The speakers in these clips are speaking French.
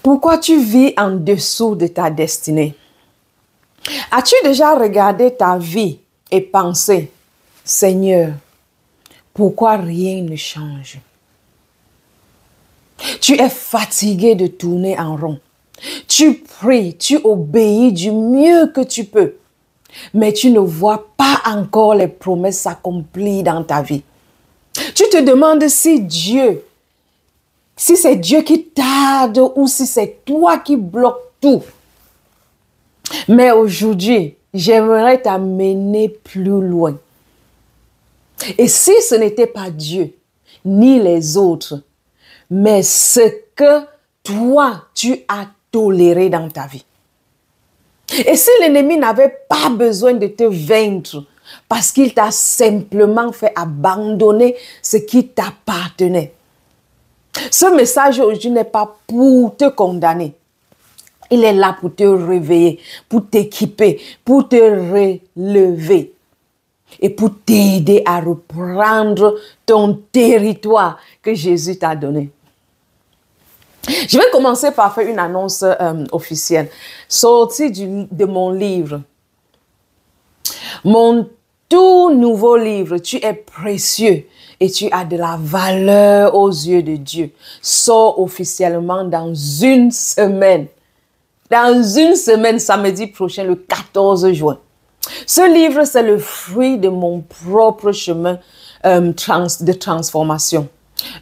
Pourquoi tu vis en dessous de ta destinée? As-tu déjà regardé ta vie et pensé, Seigneur, pourquoi rien ne change? Tu es fatigué de tourner en rond. Tu pries, tu obéis du mieux que tu peux, mais tu ne vois pas encore les promesses s'accomplir dans ta vie. Tu te demandes si c'est Dieu qui tarde ou si c'est toi qui bloques tout. Mais aujourd'hui, j'aimerais t'amener plus loin. Et si ce n'était pas Dieu, ni les autres, mais ce que toi, tu as toléré dans ta vie. Et si l'ennemi n'avait pas besoin de te vaincre, parce qu'il t'a simplement fait abandonner ce qui t'appartenait. Ce message aujourd'hui n'est pas pour te condamner. Il est là pour te réveiller, pour t'équiper, pour te relever et pour t'aider à reprendre ton territoire que Jésus t'a donné. Je vais commencer par faire une annonce officielle, sortie de mon livre. Mon tout nouveau livre, Tu es précieux et tu as de la valeur aux yeux de Dieu, sort officiellement dans une semaine. Dans une semaine, samedi prochain, le 14 juin. Ce livre, c'est le fruit de mon propre chemin de transformation.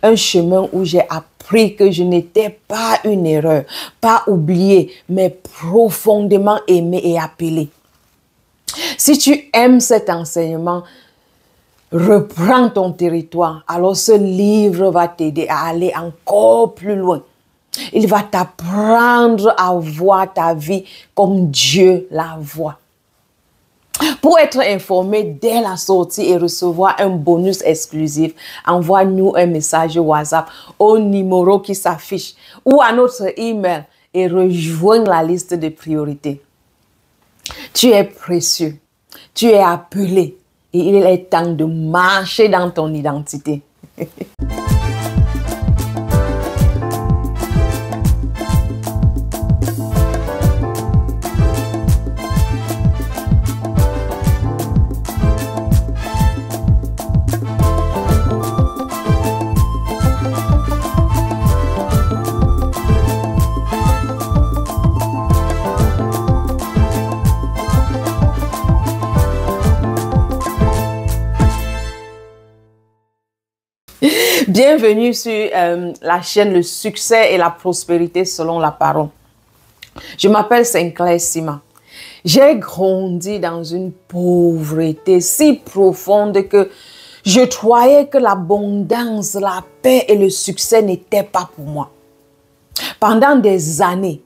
Un chemin où j'ai appris que je n'étais pas une erreur, pas oubliée, mais profondément aimée et appelée. Si tu aimes cet enseignement, reprends ton territoire. Alors ce livre va t'aider à aller encore plus loin. Il va t'apprendre à voir ta vie comme Dieu la voit. Pour être informé dès la sortie et recevoir un bonus exclusif, envoie-nous un message WhatsApp au numéro qui s'affiche ou à notre email et rejoins la liste de priorités. Tu es précieux, tu es appelé et il est temps de marcher dans ton identité. Bienvenue sur la chaîne Le Succès et la Prospérité selon la parole. Je m'appelle Sinclair Sima. J'ai grandi dans une pauvreté si profonde que je croyais que l'abondance, la paix et le succès n'étaient pas pour moi. Pendant des années,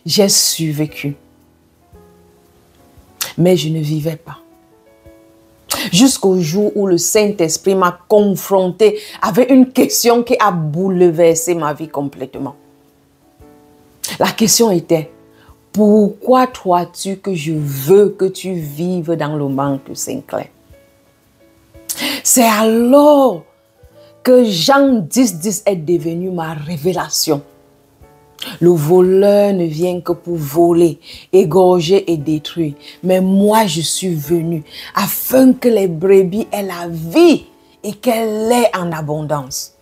j'ai survécu. Mais je ne vivais pas. Jusqu'au jour où le Saint-Esprit m'a confronté avec une question qui a bouleversé ma vie complètement. La question était, pourquoi crois-tu que je veux que tu vives dans le manque, Sinclair? C'est alors que Jean 10:10 est devenu ma révélation. Le voleur ne vient que pour voler, égorger et détruire. Mais moi, je suis venu afin que les brebis aient la vie et qu'elle l'ait en abondance.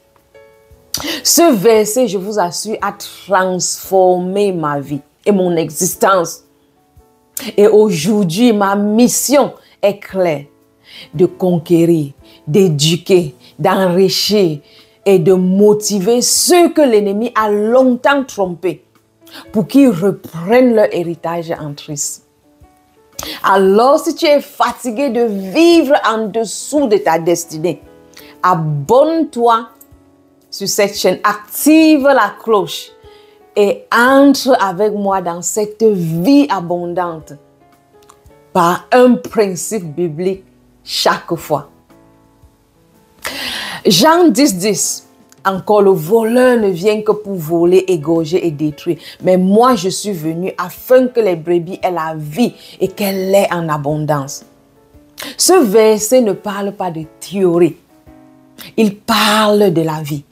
Ce verset, je vous assure, a transformé ma vie et mon existence. Et aujourd'hui, ma mission est claire, de conquérir, d'éduquer, d'enrichir, et de motiver ceux que l'ennemi a longtemps trompés pour qu'ils reprennent leur héritage en Christ. Alors, si tu es fatigué de vivre en dessous de ta destinée, abonne-toi sur cette chaîne, active la cloche et entre avec moi dans cette vie abondante par un principe biblique chaque fois. Jean 10:10, encore le voleur ne vient que pour voler, égorger et détruire. Mais moi, je suis venu afin que les brebis aient la vie et qu'elle l'ait en abondance. Ce verset ne parle pas de théorie. Il parle de la vie.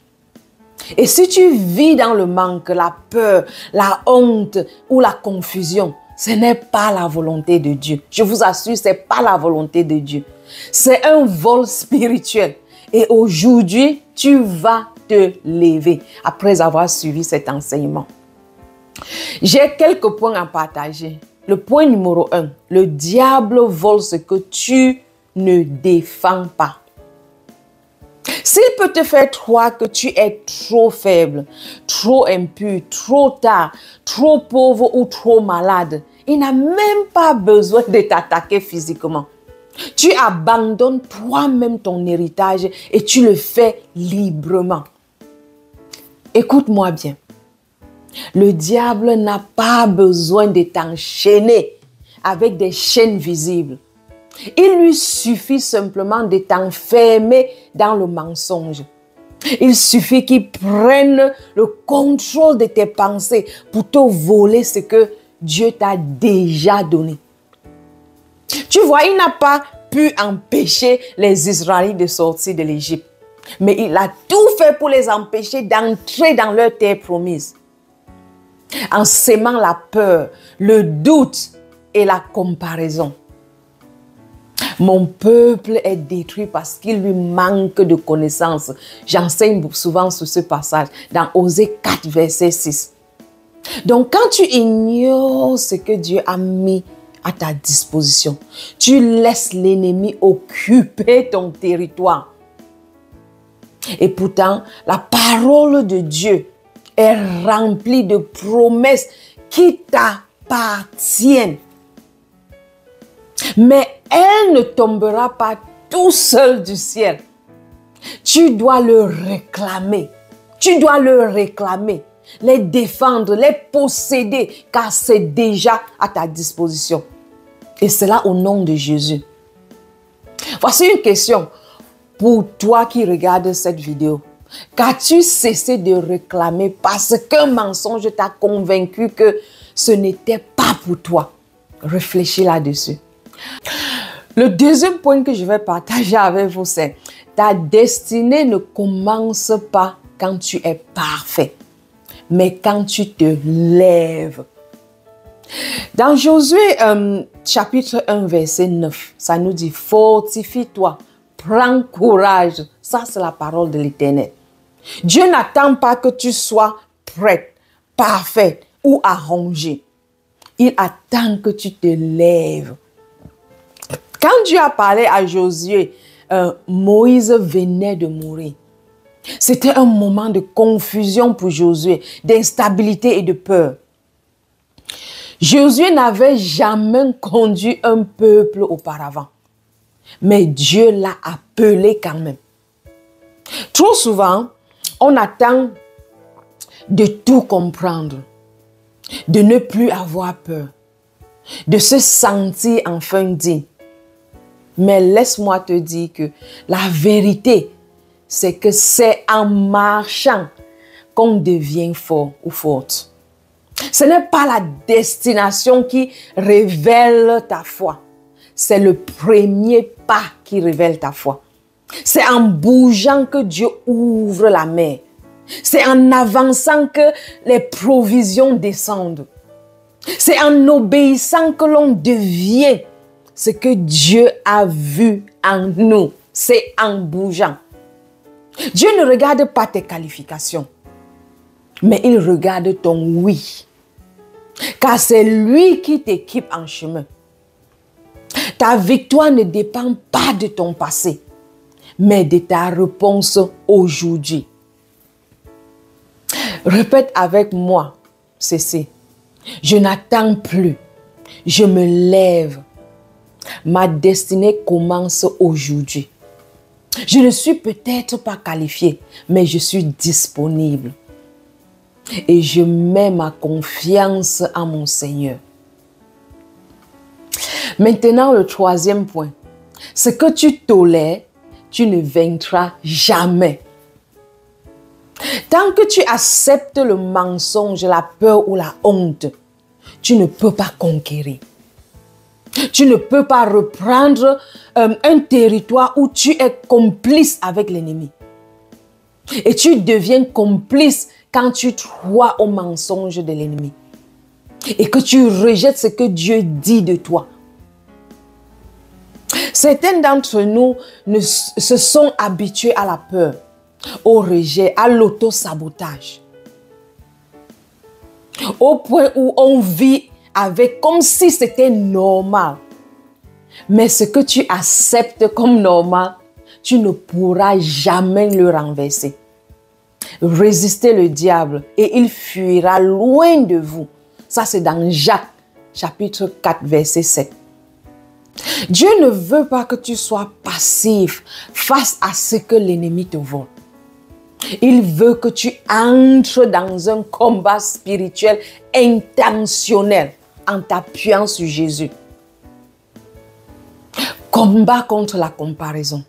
Et si tu vis dans le manque, la peur, la honte ou la confusion, ce n'est pas la volonté de Dieu. Je vous assure, ce n'est pas la volonté de Dieu. C'est un vol spirituel. Et aujourd'hui, tu vas te lever après avoir suivi cet enseignement. J'ai quelques points à partager. Le point numéro 1, le diable vole ce que tu ne défends pas. S'il peut te faire croire que tu es trop faible, trop impur, trop tard, trop pauvre ou trop malade, il n'a même pas besoin de t'attaquer physiquement. Tu abandonnes toi-même ton héritage et tu le fais librement. Écoute-moi bien. Le diable n'a pas besoin de t'enchaîner avec des chaînes visibles. Il lui suffit simplement de t'enfermer dans le mensonge. Il suffit qu'il prenne le contrôle de tes pensées pour te voler ce que Dieu t'a déjà donné. Tu vois, il n'a pas pu empêcher les Israélites de sortir de l'Égypte. Mais il a tout fait pour les empêcher d'entrer dans leur terre promise. En sémant la peur, le doute et la comparaison. Mon peuple est détruit parce qu'il lui manque de connaissances. J'enseigne souvent sur ce passage dans Osée 4, verset 6. Donc, quand tu ignores ce que Dieu a mis à ta disposition, tu laisses l'ennemi occuper ton territoire. Et pourtant, la parole de Dieu est remplie de promesses qui t'appartiennent. Mais elle ne tombera pas tout seul du ciel. Tu dois le réclamer. Tu dois le réclamer, les défendre, les posséder, car c'est déjà à ta disposition. Et cela au nom de Jésus. Voici une question pour toi qui regardes cette vidéo. Qu'as-tu cessé de réclamer parce qu'un mensonge t'a convaincu que ce n'était pas pour toi? Réfléchis là-dessus. Le deuxième point que je vais partager avec vous, c'est ta destinée ne commence pas quand tu es parfait, mais quand tu te lèves. Dans Josué chapitre 1, verset 9, ça nous dit « Fortifie-toi, prends courage ». Ça, c'est la parole de l'Éternel. Dieu n'attend pas que tu sois prête, parfaite ou arrangée. Il attend que tu te lèves. Quand Dieu a parlé à Josué, Moïse venait de mourir. C'était un moment de confusion pour Josué, d'instabilité et de peur. Josué n'avait jamais conduit un peuple auparavant. Mais Dieu l'a appelé quand même. Trop souvent, on attend de tout comprendre, de ne plus avoir peur, de se sentir enfin digne. Mais laisse-moi te dire que la vérité, c'est que c'est en marchant qu'on devient fort ou forte. Ce n'est pas la destination qui révèle ta foi. C'est le premier pas qui révèle ta foi. C'est en bougeant que Dieu ouvre la mer. C'est en avançant que les provisions descendent. C'est en obéissant que l'on devient ce que Dieu a vu en nous. C'est en bougeant. Dieu ne regarde pas tes qualifications, mais il regarde ton oui. Car c'est lui qui t'équipe en chemin. Ta victoire ne dépend pas de ton passé, mais de ta réponse aujourd'hui. Répète avec moi ceci. Je n'attends plus. Je me lève. Ma destinée commence aujourd'hui. Je ne suis peut-être pas qualifiée, mais je suis disponible. Et je mets ma confiance en mon Seigneur. Maintenant, le troisième point. Ce que tu tolères, tu ne vaincras jamais. Tant que tu acceptes le mensonge, la peur ou la honte, tu ne peux pas conquérir. Tu ne peux pas reprendre un territoire où tu es complice avec l'ennemi. Et tu deviens complice quand tu crois aux mensonges de l'ennemi. Et que tu rejettes ce que Dieu dit de toi. Certains d'entre nous se sont habitués à la peur, au rejet, à l'auto-sabotage. Au point où on vit avec comme si c'était normal. Mais ce que tu acceptes comme normal, tu ne pourras jamais le renverser. Résistez le diable et il fuira loin de vous. Ça, c'est dans Jacques, chapitre 4, verset 7. Dieu ne veut pas que tu sois passif face à ce que l'ennemi te vole. Il veut que tu entres dans un combat spirituel intentionnel en t'appuyant sur Jésus. Combat contre la comparaison.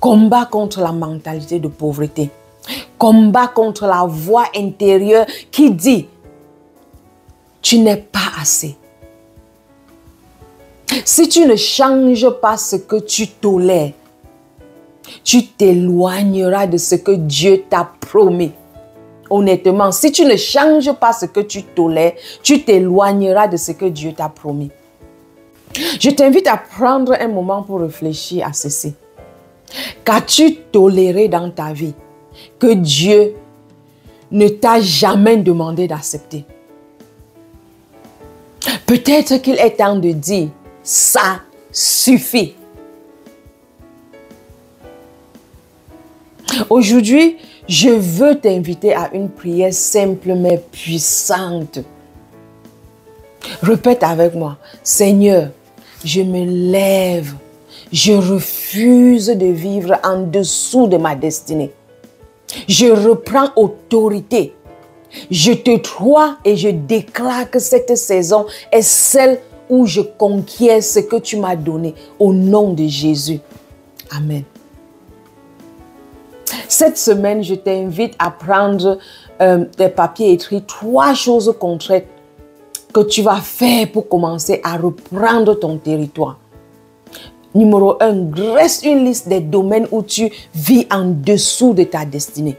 Combat contre la mentalité de pauvreté. Combat contre la voix intérieure qui dit « Tu n'es pas assez ». Si tu ne changes pas ce que tu tolères, tu t'éloigneras de ce que Dieu t'a promis. Honnêtement, si tu ne changes pas ce que tu tolères, tu t'éloigneras de ce que Dieu t'a promis. Je t'invite à prendre un moment pour réfléchir à ceci. Qu'as-tu toléré dans ta vie que Dieu ne t'a jamais demandé d'accepter? Peut-être qu'il est temps de dire « ça suffit ». Aujourd'hui, je veux t'inviter à une prière simple mais puissante. Répète avec moi, Seigneur, je me lève, je refuse de vivre en dessous de ma destinée. Je reprends autorité. Je te crois et je déclare que cette saison est celle où je conquiers ce que tu m'as donné au nom de Jésus. Amen. Cette semaine, je t'invite à prendre des papiers écrits, 3 choses concrètes que tu vas faire pour commencer à reprendre ton territoire. Numéro 1, dresse une liste des domaines où tu vis en dessous de ta destinée.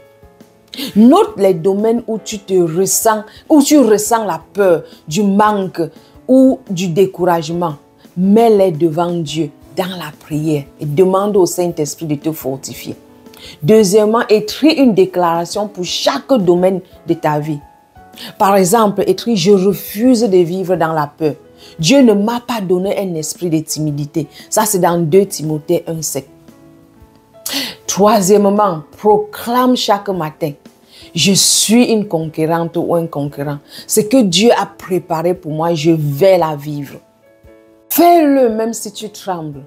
Note les domaines où tu ressens la peur, du manque ou du découragement. Mets-les devant Dieu dans la prière et demande au Saint-Esprit de te fortifier. Deuxièmement, écris une déclaration pour chaque domaine de ta vie. Par exemple, écris « Je refuse de vivre dans la peur. Dieu ne m'a pas donné un esprit de timidité. » Ça, c'est dans 2 Timothée 1,7. Troisièmement, proclame chaque matin « Je suis une conquérante ou un conquérant. Ce que Dieu a préparé pour moi, je vais la vivre. » Fais-le même si tu trembles.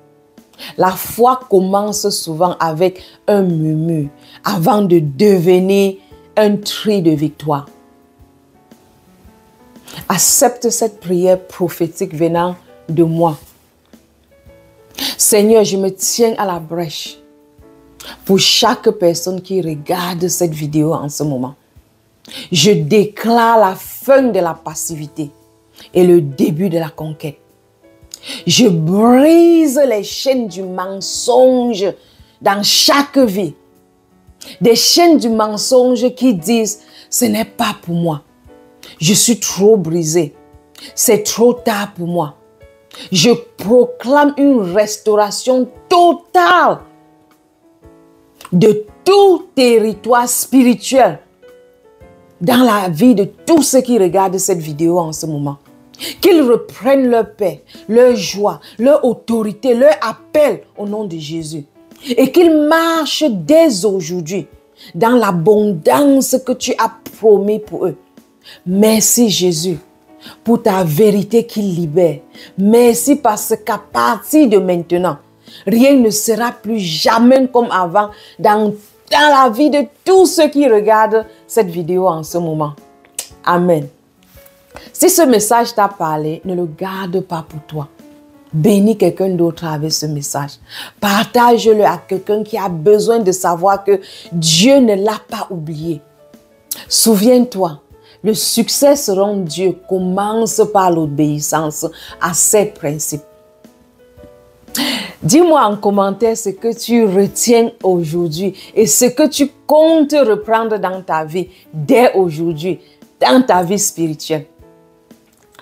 La foi commence souvent avec un murmure avant de devenir un cri de victoire. Accepte cette prière prophétique venant de moi. Seigneur, je me tiens à la brèche pour chaque personne qui regarde cette vidéo en ce moment. Je déclare la fin de la passivité et le début de la conquête. Je brise les chaînes du mensonge dans chaque vie. Des chaînes du mensonge qui disent « ce n'est pas pour moi. Je suis trop brisé. C'est trop tard pour moi. » Je proclame une restauration totale de tout territoire spirituel dans la vie de tous ceux qui regardent cette vidéo en ce moment. Qu'ils reprennent leur paix, leur joie, leur autorité, leur appel au nom de Jésus. Et qu'ils marchent dès aujourd'hui dans l'abondance que tu as promis pour eux. Merci Jésus pour ta vérité qui libère. Merci parce qu'à partir de maintenant, rien ne sera plus jamais comme avant dans la vie de tous ceux qui regardent cette vidéo en ce moment. Amen. Si ce message t'a parlé, ne le garde pas pour toi. Bénis quelqu'un d'autre avec ce message. Partage-le à quelqu'un qui a besoin de savoir que Dieu ne l'a pas oublié. Souviens-toi, le succès selon Dieu commence par l'obéissance à ses principes. Dis-moi en commentaire ce que tu retiens aujourd'hui et ce que tu comptes reprendre dans ta vie dès aujourd'hui, dans ta vie spirituelle.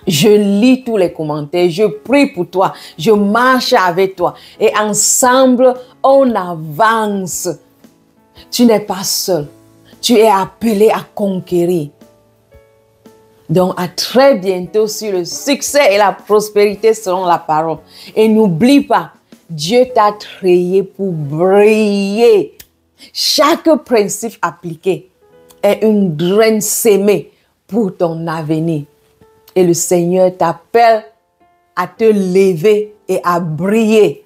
Je lis tous les commentaires, je prie pour toi, je marche avec toi et ensemble, on avance. Tu n'es pas seul, tu es appelé à conquérir. Donc, à très bientôt sur le succès et la prospérité selon la parole. Et n'oublie pas, Dieu t'a créé pour briller. Chaque principe appliqué est une graine sémée pour ton avenir. Et le Seigneur t'appelle à te lever et à briller.